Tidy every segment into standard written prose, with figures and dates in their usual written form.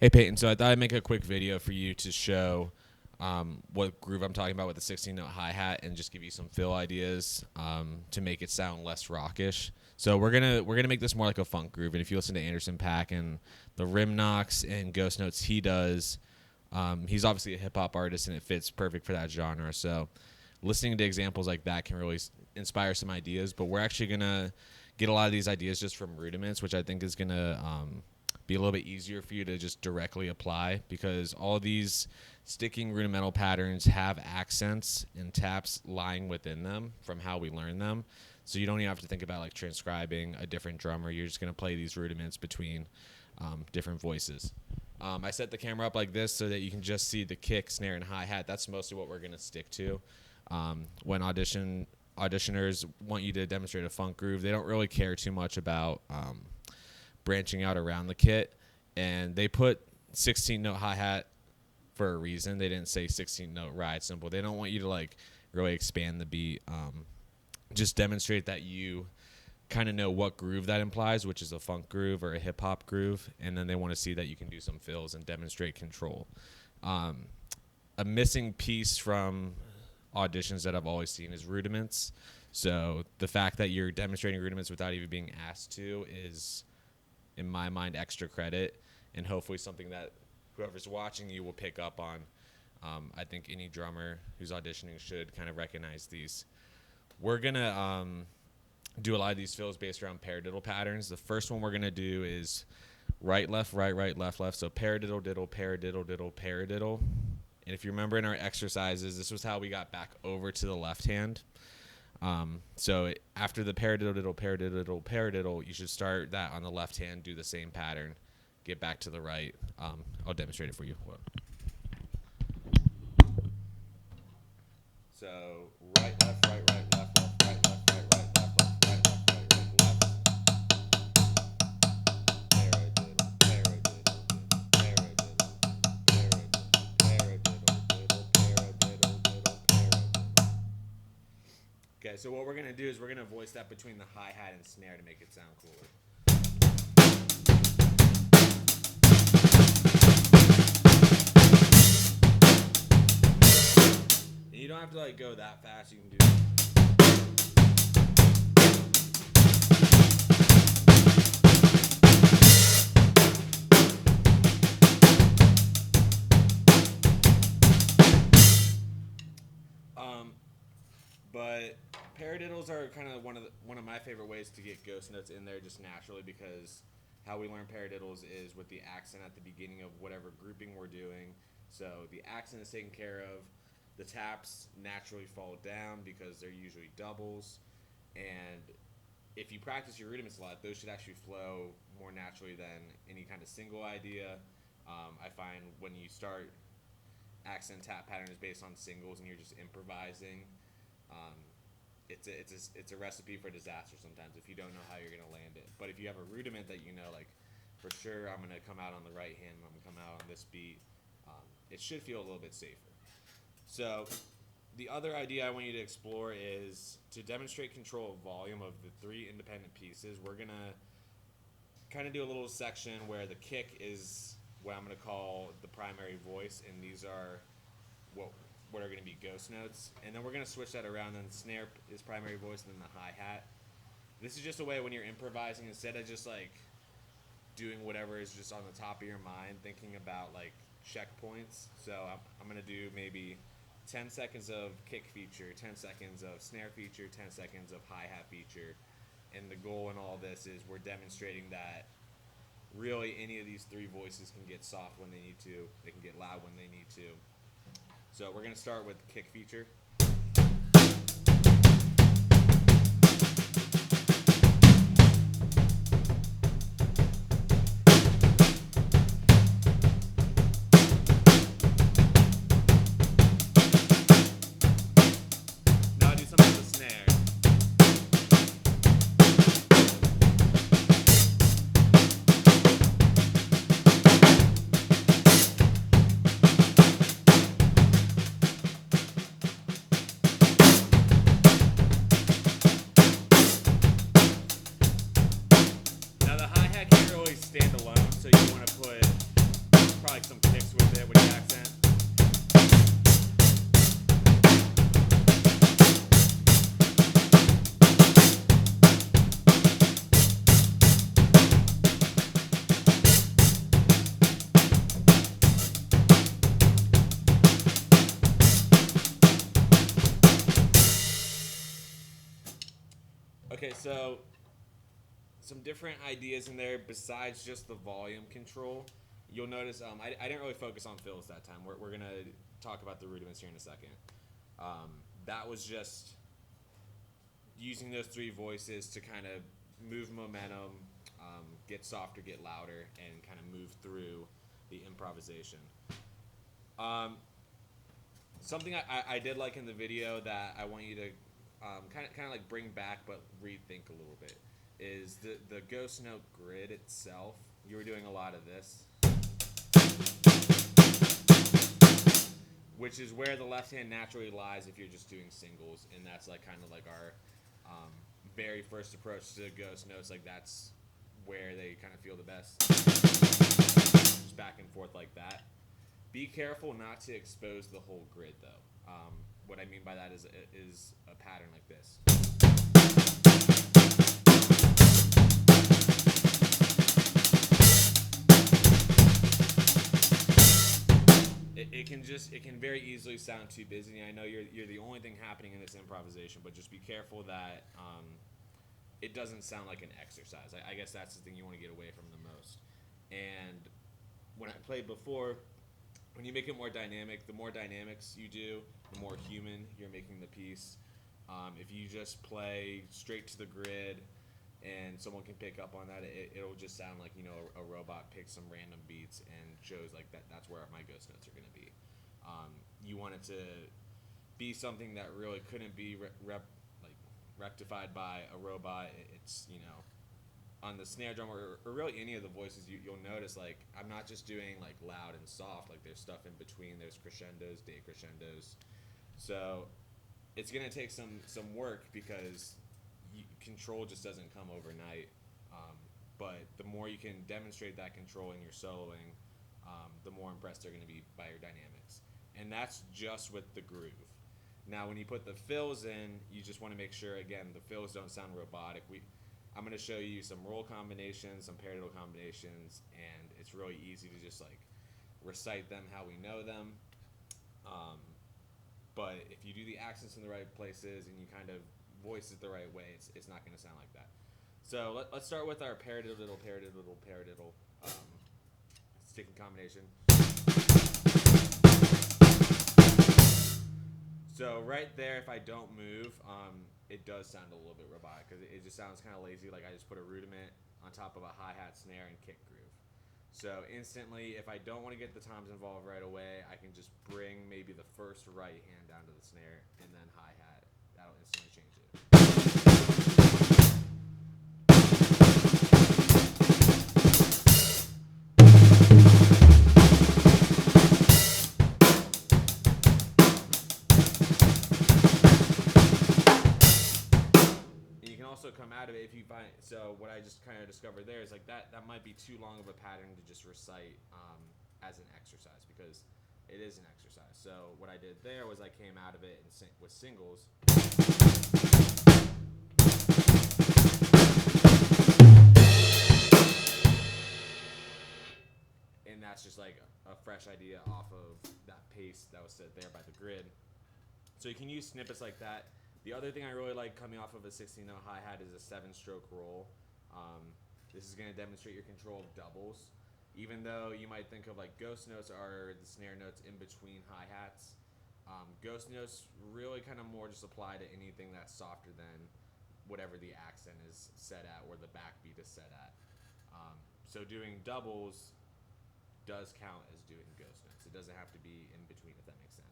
Hey Peyton, so I thought I'd make a quick video for you to show what groove I'm talking about with the 16-note hi-hat, and just give you some fill ideas to make it sound less rockish. So we're gonna make this more like a funk groove, and if you listen to Anderson .Paak and the rim knocks and ghost notes he does, he's obviously a hip hop artist, and it fits perfect for that genre. So listening to examples like that can really inspire some ideas. But we're actually gonna get a lot of these ideas just from rudiments, which I think is gonna be a little bit easier for you to just directly apply, because all these sticking rudimental patterns have accents and taps lying within them from how we learn them. So you don't even have to think about like transcribing a different drummer. You're just going to play these rudiments between different voices. I set the camera up like this so that you can just see the kick, snare, and hi-hat. That's mostly what we're going to stick to. When auditioners want you to demonstrate a funk groove, they don't really care too much about branching out around the kit, and they put 16-note hi-hat for a reason. They didn't say 16-note ride cymbal. They don't want you to like really expand the beat. Just demonstrate that you kind of know what groove that implies, which is a funk groove or a hip-hop groove, and then they want to see that you can do some fills and demonstrate control. A missing piece from auditions that I've always seen is rudiments. So the fact that you're demonstrating rudiments without even being asked to is, in my mind, extra credit, and hopefully something that whoever's watching you will pick up on. I think any drummer who's auditioning should kind of recognize these. We're going to do a lot of these fills based around paradiddle patterns. The first one we're going to do is right, left, right, right, left, left. So paradiddle, diddle, paradiddle, diddle, paradiddle. And if you remember in our exercises, this was how we got back over to the left hand. So after the paradiddle, diddle, paradiddle, diddle, paradiddle, you should start that on the left hand, do the same pattern, get back to the right. I'll demonstrate it for you. So right, left, right, right, left, left, right, left, right, right, left, left, right, left, right, right, left. Paradiddle, paradiddle, paradiddle, paradiddle, paradiddle, paradiddle, paradiddle. Okay, so what we're going to do is we're going to voice that between the hi-hat and snare to make it sound cooler. And you don't have to like go that fast. You can do but paradiddles are kind of one of my favorite ways to get ghost notes in there just naturally, because how we learn paradiddles is with the accent at the beginning of whatever grouping we're doing. So the accent is taken care of. The taps naturally fall down because they're usually doubles. And if you practice your rudiments a lot, those should actually flow more naturally than any kind of single idea. I find when you start accent tap patterns based on singles and you're just improvising, it's a recipe for disaster sometimes if you don't know how you're going to land it. But if you have a rudiment that you know, like, for sure I'm going to come out on the right hand, I'm going to come out on this beat, it should feel a little bit safer. So the other idea I want you to explore is to demonstrate control of volume of the three independent pieces. We're going to kind of do a little section where the kick is what I'm going to call the primary voice, and these are what are going to be ghost notes. And then we're going to switch that around, and the snare is primary voice, and then the hi-hat. This is just a way when you're improvising, instead of just like doing whatever is just on the top of your mind, thinking about like checkpoints. So I'm going to do maybe 10 seconds of kick feature, 10 seconds of snare feature, 10 seconds of hi-hat feature. And the goal in all this is we're demonstrating that really any of these three voices can get soft when they need to. They can get loud when they need to. So we're going to start with the kick feature. Now do something with the snare. Okay, so some different ideas in there besides just the volume control. You'll notice I didn't really focus on fills that time. We're going to talk about the rudiments here in a second. That was just using those three voices to kind of move momentum, get softer, get louder, and kind of move through the improvisation. Um, Something I did like in the video that I want you to kind of like bring back but rethink a little bit is the ghost note grid itself. You were doing a lot of this, which is where the left hand naturally lies if you're just doing singles, and that's like kind of like our very first approach to ghost notes. Like that's where they kind of feel the best, just back and forth like that. Be careful not to expose the whole grid, though. What I mean by that is a pattern like this. It can very easily sound too busy. I know you're the only thing happening in this improvisation, but just be careful that it doesn't sound like an exercise. I guess that's the thing you want to get away from the most. And when I played before, when you make it more dynamic, the more dynamics you do, the more human you're making the piece. If you just play straight to the grid and someone can pick up on that, it'll just sound like, you know, a robot picks some random beats and shows like that's where my ghost notes are going to be. You want it to be something that really couldn't be rectified by a robot. It's, you know, on the snare drum or really any of the voices, you'll notice like I'm not just doing like loud and soft. Like there's stuff in between. There's crescendos, decrescendos. So it's gonna take some work because control just doesn't come overnight. But the more you can demonstrate that control in your soloing, the more impressed they're gonna be by your dynamics. And that's just with the groove. Now, when you put the fills in, you just want to make sure again the fills don't sound robotic. I'm going to show you some roll combinations, some paradiddle combinations, and it's really easy to just like recite them how we know them. But if you do the accents in the right places and you kind of voice it the right way, it's not going to sound like that. So let's start with our paradiddle, sticking combination. So right there, if I don't move, it does sound a little bit robotic because it just sounds kind of lazy. Like I just put a rudiment on top of a hi-hat, snare, and kick groove. So instantly, if I don't want to get the toms involved right away, I can just bring maybe the first right hand down to the snare and then hi-hat. That'll instantly change it. Also come out of it if you find so what I just kind of discovered there is like that might be too long of a pattern to just recite as an exercise because it is an exercise. So what I did there was I came out of it and with singles. And that's just like a fresh idea off of that pace that was set there by the grid. So you can use snippets like that. The other thing I really like coming off of a 16-note hi-hat is a 7-stroke roll. This is going to demonstrate your control of doubles. Even though you might think of like ghost notes are the snare notes in between hi-hats, ghost notes really kind of more just apply to anything that's softer than whatever the accent is set at or the backbeat is set at. So doing doubles does count as doing ghost notes. It doesn't have to be in between, if that makes sense.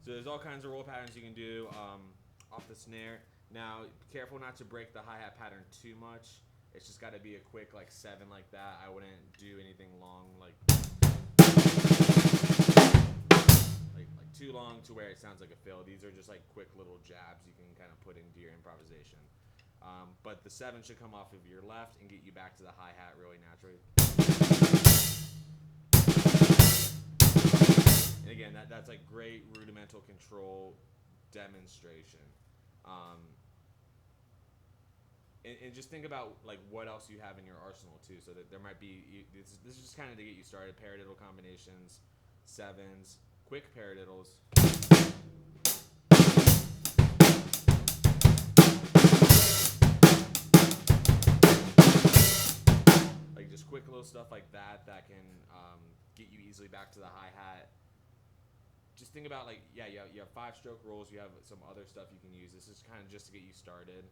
So there's all kinds of roll patterns you can do off the snare. Now, be careful not to break the hi-hat pattern too much. It's just got to be a quick like 7 like that. I wouldn't do anything long like too long to where it sounds like a fill. These are just like quick little jabs you can kind of put into your improvisation. But the 7 should come off of your left and get you back to the hi-hat really naturally. And again, that's like great rudimental control demonstration. and just think about like what else you have in your arsenal too. So that there might be this is just kind of to get you started. Paradiddle combinations, sevens, quick paradiddles. Like just quick little stuff like that that can get you easily back to the hi hat. Just think about like you have 5-stroke rolls. You have some other stuff you can use. This is kind of just to get you started.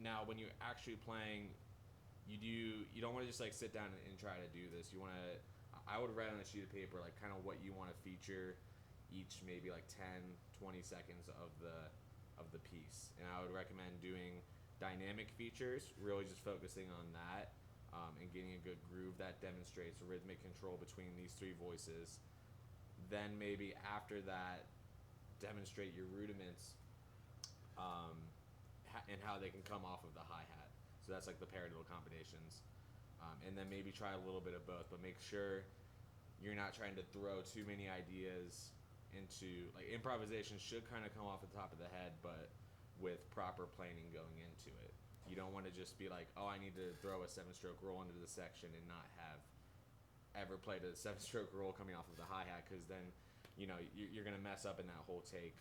Now when you're actually playing, you don't want to just like sit down and try to do this. You want to I would write on a sheet of paper like kind of what you want to feature each maybe like 10 20 seconds of the piece, and I would recommend doing dynamic features, really just focusing on that, and getting a good groove that demonstrates rhythmic control between these three voices. Then maybe after that, demonstrate your rudiments, and how they can come off of the hi-hat. So that's like the paradiddle combinations. And then maybe try a little bit of both, but make sure you're not trying to throw too many ideas into, like, improvisation should kind of come off the top of the head, but with proper planning going into it. You don't want to just be like, oh, I need to throw a 7-stroke roll into the section and not have ever played a 7-stroke roll coming off of the hi-hat, because then, you're going to mess up in that whole take.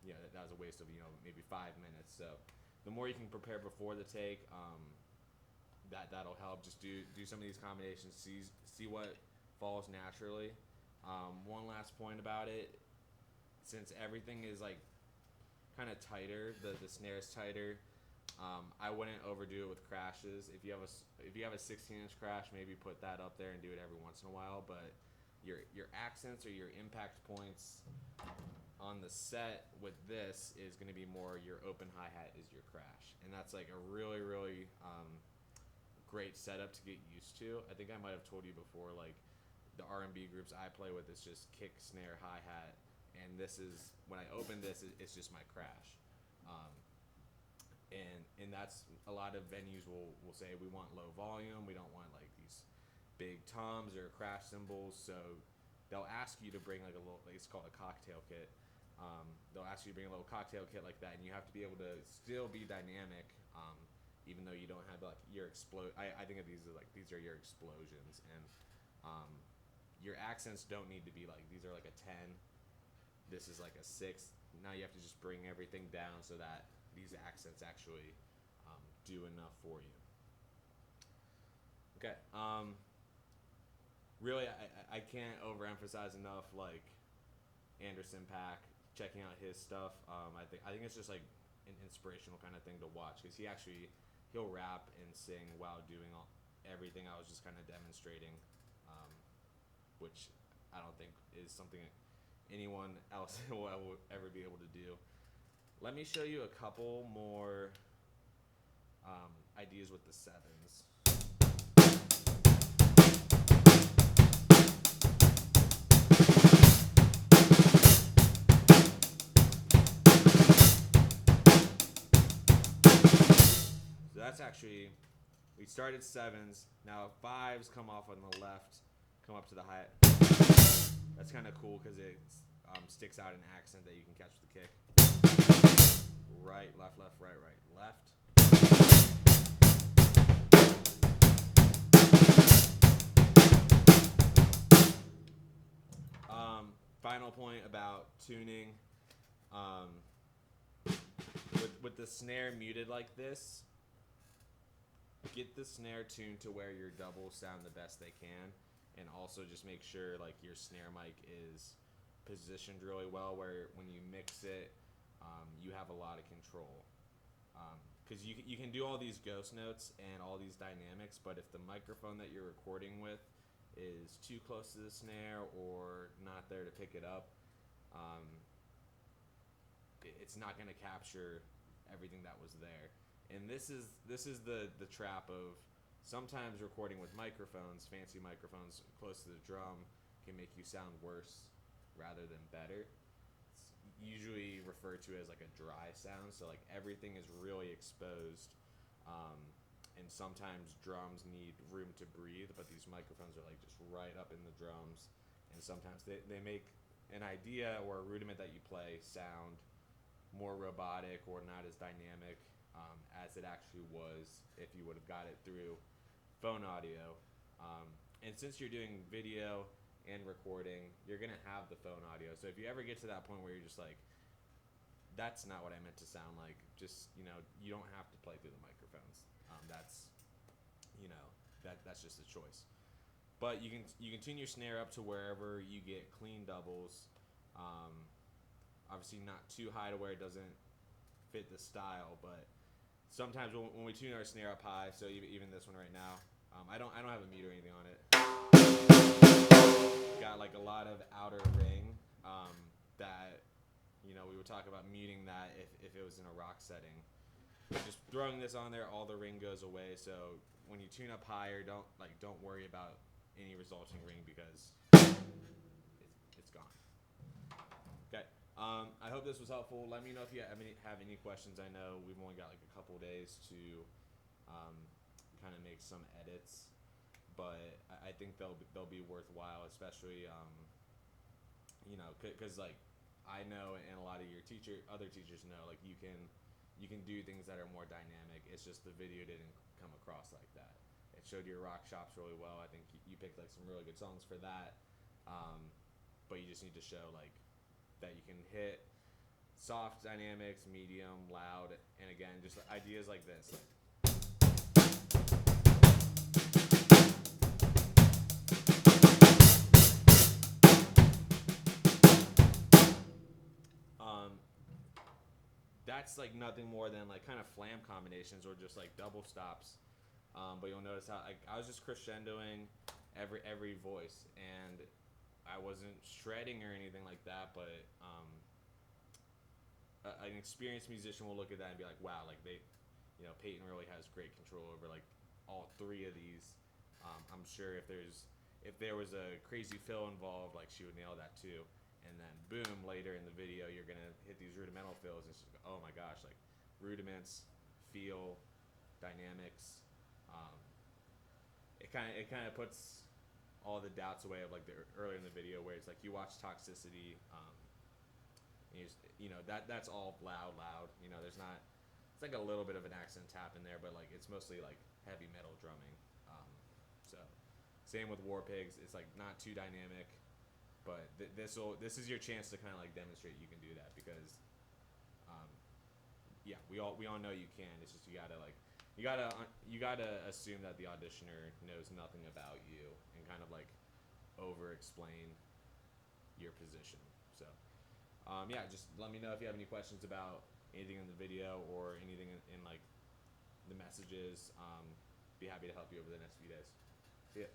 That was a waste of, maybe 5 minutes. So the more you can prepare before the take, that'll help. Just do some of these combinations, see what falls naturally. One last point about it, since everything is like kind of tighter, the snare is tighter. I wouldn't overdo it with crashes. If you have a 16-inch crash, maybe put that up there and do it every once in a while. But your accents or your impact points on the set with this is going to be more your open hi-hat is your crash, and that's like a really really great setup to get used to. I think I might have told you before, like the R&B groups I play with, it's just kick, snare, hi-hat, and this is when I open this, it's just my crash. And that's a lot of venues will say we want low volume, we don't want like these big toms or crash cymbals, so they'll ask you to bring like a little, like it's called a cocktail kit. They'll ask you to bring a little cocktail kit like that, and you have to be able to still be dynamic, even though you don't have like your I think of these as like these are your explosions, and your accents don't need to be like these are like a 10. This is like a 6. Now you have to just bring everything down so that these accents actually do enough for you. Okay. Really, I can't overemphasize enough like Anderson .Paak, checking out his stuff. I think it's just like an inspirational kind of thing to watch, because he'll rap and sing while doing everything I was just kind of demonstrating, which I don't think is something anyone else will ever be able to do. Let me show you a couple more ideas with the sevens. So that's actually, we started sevens, now fives come off on the left, come up to the hi-hat. That's kind of cool because it sticks out an accent that you can catch with the kick. Right, left, left, right, right, left. Final point about tuning. With the snare muted like this, get the snare tuned to where your doubles sound the best they can, and also just make sure like your snare mic is positioned really well, where when you mix it, you have a lot of control. Because you can do all these ghost notes and all these dynamics, but if the microphone that you're recording with is too close to the snare or not there to pick it up, it's not going to capture everything that was there. And this is the trap of sometimes recording with microphones, fancy microphones close to the drum, can make you sound worse rather than better. It's usually referred to as like a dry sound, so like everything is really exposed, and sometimes drums need room to breathe, but these microphones are like just right up in the drums, and sometimes they make an idea or a rudiment that you play sound more robotic or not as dynamic, as it actually was if you would have got it through phone audio. And since you're doing video and recording, you're gonna have the phone audio. So if you ever get to that point where you're just like, that's not what I meant to sound like, just, you know, you don't have to play through the microphones. That's, you know, that's just a choice. But you can tune your snare up to wherever you get clean doubles. Obviously not too high to where it doesn't fit the style, but sometimes when we tune our snare up high, so even this one right now, I don't have a mute or anything on it. Got like a lot of outer ring that, you know, we would talk about muting that if it was in a rock setting. Just throwing this on there, all the ring goes away. So when you tune up higher, don't worry about any resulting ring because it's gone. Okay. I hope this was helpful. Let me know if you have any questions. I know we've only got like a couple days to kind of make some edits, but I think they'll be worthwhile, especially you know, because like I know and a lot of your other teachers know, like you can do things that are more dynamic. It's just the video didn't come across like that. It showed your rock chops really well. I think you picked like some really good songs for that, but you just need to show like that you can hit soft dynamics, medium, loud, and again, just ideas like this. That's like nothing more than like kind of flam combinations or just like double stops. But you'll notice how I was just crescendoing every voice, and I wasn't shredding or anything like that, but an experienced musician will look at that and be like, wow, like you know, Peyton really has great control over like all three of these. I'm sure if there was a crazy fill involved, like she would nail that too. And then boom, later in the video, you're gonna hit these rudimental fills, and it's just, oh my gosh, like rudiments, feel, dynamics. It kind of puts all the doubts away of like the earlier in the video where it's like you watch Toxicity. And you know that's all loud. You know, there's not. It's like a little bit of an accent tap in there, but like it's mostly like heavy metal drumming. So same with War Pigs. It's like not too dynamic, but this is your chance to kind of like demonstrate you can do that because, yeah, we all know you can. It's just you gotta assume that the auditioner knows nothing about you and kind of like over explain your position. So. Yeah, just let me know if you have any questions about anything in the video or anything in like the messages. Be happy to help you over the next few days. See ya.